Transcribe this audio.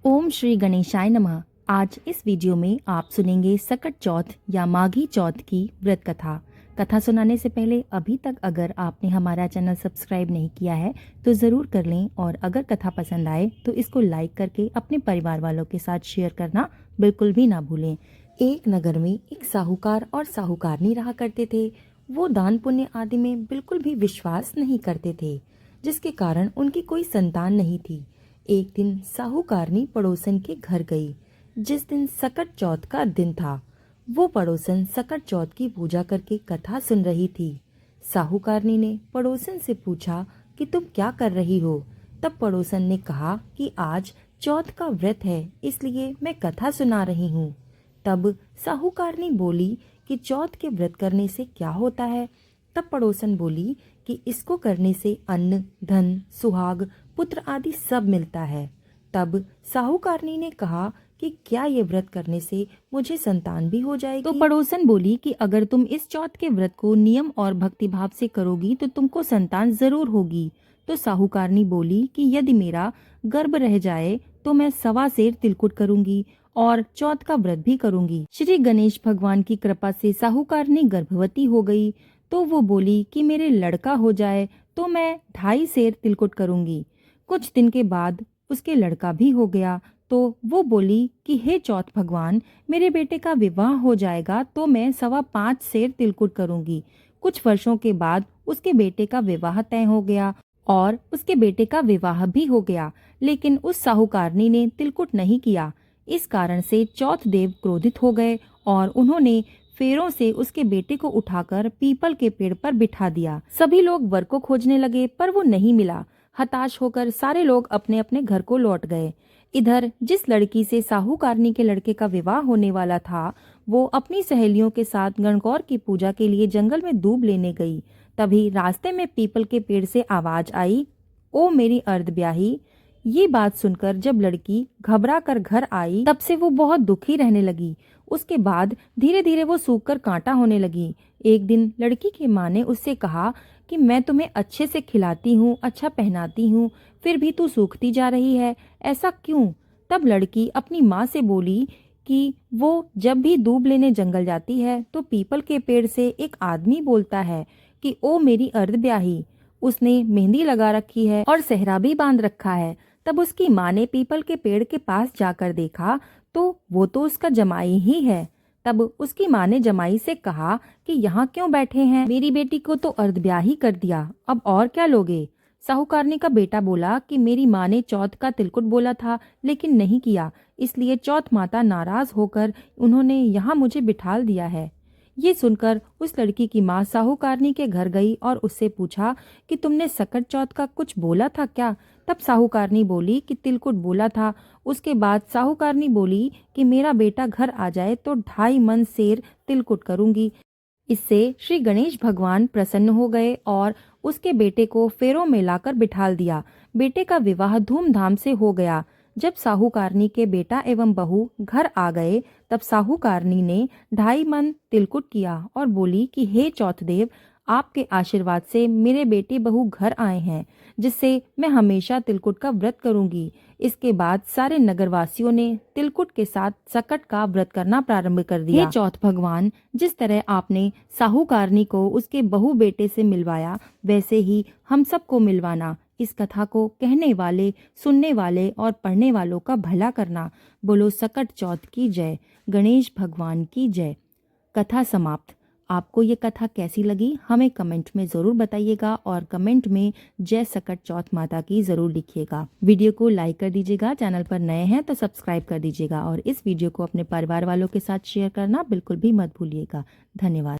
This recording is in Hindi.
ओम श्री गणेशाय नमः। आज इस वीडियो में आप सुनेंगे सकट चौथ या माघी चौथ की व्रत कथा। कथा सुनाने से पहले अभी तक अगर आपने हमारा चैनल सब्सक्राइब नहीं किया है तो ज़रूर कर लें, और अगर कथा पसंद आए तो इसको लाइक करके अपने परिवार वालों के साथ शेयर करना बिल्कुल भी ना भूलें। एक नगर में एक साहूकार और साहूकारनी रहा करते थे। वो दान पुण्य आदि में बिल्कुल भी विश्वास नहीं करते थे, जिसके कारण उनकी कोई संतान नहीं थी। एक दिन साहूकारनी पड़ोसन के घर गई। जिस दिन सकट चौथ का दिन था, वो पड़ोसन सकट चौथ की पूजा करके कथा सुन रही थी। साहूकारनी ने पड़ोसन से पूछा कि तुम क्या कर रही हो? तब पड़ोसन ने कहा कि आज चौथ का व्रत है, इसलिए मैं कथा सुना रही हूँ। तब साहूकारनी बोली कि चौथ के व्रत करने से क्या होता है? तब पड़ोसन बोली कि इसको करने से अन्न, धन, सुहाग, पुत्र आदि सब मिलता है। तब साहूकारनी ने कहा कि क्या ये व्रत करने से मुझे संतान भी हो जाएगी? तो पड़ोसन बोली कि अगर तुम इस चौथ के व्रत को नियम और भक्तिभाव से करोगी तो तुमको संतान जरूर होगी। तो साहूकारनी बोली कि यदि मेरा गर्भ रह जाए तो मैं 1.25 सेर तिलकुट करूंगी और चौथ का व्रत भी करूंगी। श्री गणेश भगवान की कृपा से साहूकारनी गर्भवती हो गई। तो वो बोली कि मेरे लड़का हो जाए तो मैं 2.5 सेर तिलकुट करूंगी। कुछ दिन के बाद उसके लड़का भी हो गया। तो वो बोली कि हे चौथ भगवान, मेरे बेटे का विवाह हो जाएगा तो मैं 5.25 सेर तिलकुट करूंगी। कुछ वर्षों के बाद उसके बेटे का विवाह तय हो गया और उसके बेटे का विवाह भी हो गया, लेकिन उस साहूकारनी ने तिलकुट नहीं किया। इस कारण से चौथ देव क्रोधित हो गए और उन्होंने फेरों से उसके बेटे को उठाकर पीपल के पेड़ पर बिठा दिया। सभी लोग वर को खोजने लगे पर वो नहीं मिला। हताश होकर सारे लोग अपने अपने घर को लौट गए। इधर जिस लड़की से साहूकारनी के लड़के का विवाह होने वाला था, वो अपनी सहेलियों के साथ गणगौर की पूजा के लिए जंगल में दूब लेने गई। तभी रास्ते में पीपल के पेड़ से आवाज आई, ओ मेरी अर्धब्याही। ये बात सुनकर जब लड़की घबरा कर घर आई, तब से वो बहुत दुखी रहने लगी। उसके बाद धीरे धीरे वो सूखकर कांटा होने लगी। एक दिन लड़की की माँ ने उससे कहा कि मैं तुम्हें अच्छे से खिलाती हूँ, अच्छा पहनाती हूँ, फिर भी तू सूखती जा रही है, ऐसा क्यों? तब लड़की अपनी माँ से बोली कि वो जब भी दूब लेने जंगल जाती है तो पीपल के पेड़ से एक आदमी बोलता है कि ओ मेरी अर्धब्याही। उसने मेहंदी लगा रखी है और सेहरा भी बांध रखा है। तब उसकी माँ ने पीपल के पेड़ के पास जाकर देखा तो वो तो उसका जमाई ही है। तब उसकी माँ ने जमाई से कहा कि यहाँ क्यों बैठे हैं? मेरी बेटी को तो अर्धब्याही कर दिया, अब और क्या लोगे? साहूकारनी का बेटा बोला कि मेरी माँ ने चौथ का तिलकुट बोला था लेकिन नहीं किया, इसलिए चौथ माता नाराज होकर उन्होंने यहाँ मुझे बिठाल दिया है। ये सुनकर उस लड़की की माँ साहूकारनी के घर गई और उससे पूछा कि तुमने सकट चौथ का कुछ बोला था क्या? तब साहूकारनी बोली कि तिलकुट बोला था। उसके बाद साहूकारनी बोली कि मेरा बेटा घर आ जाए तो 2.5 मन सेर तिलकुट करूंगी। इससे श्री गणेश भगवान प्रसन्न हो गए और उसके बेटे को फेरों में लाकर बिठाल दिया। बेटे का विवाह धूमधाम से हो गया। जब साहूकारनी के बेटा एवं बहू घर आ गए, तब साहूकारनी ने 2.5 मन तिलकुट किया और बोली कि हे चौथदेव, आपके आशीर्वाद से मेरे बेटे बहू घर आए हैं, जिससे मैं हमेशा तिलकुट का व्रत करूंगी। इसके बाद सारे नगरवासियों ने तिलकुट के साथ सकट का व्रत करना प्रारंभ कर दिया। हे चौथ भगवान, जिस तरह आपने साहूकारनी को उसके बहू बेटे से मिलवाया, वैसे ही हम सबको मिलवाना। इस कथा को कहने वाले, सुनने वाले और पढ़ने वालों का भला करना। बोलो सकट चौथ की जय, गणेश भगवान की जय। कथा समाप्त। आपको ये कथा कैसी लगी हमें कमेंट में ज़रूर बताइएगा और कमेंट में जय सकट चौथ माता की ज़रूर लिखिएगा। वीडियो को लाइक कर दीजिएगा, चैनल पर नए हैं तो सब्सक्राइब कर दीजिएगा और इस वीडियो को अपने परिवार वालों के साथ शेयर करना बिल्कुल भी मत भूलिएगा। धन्यवाद।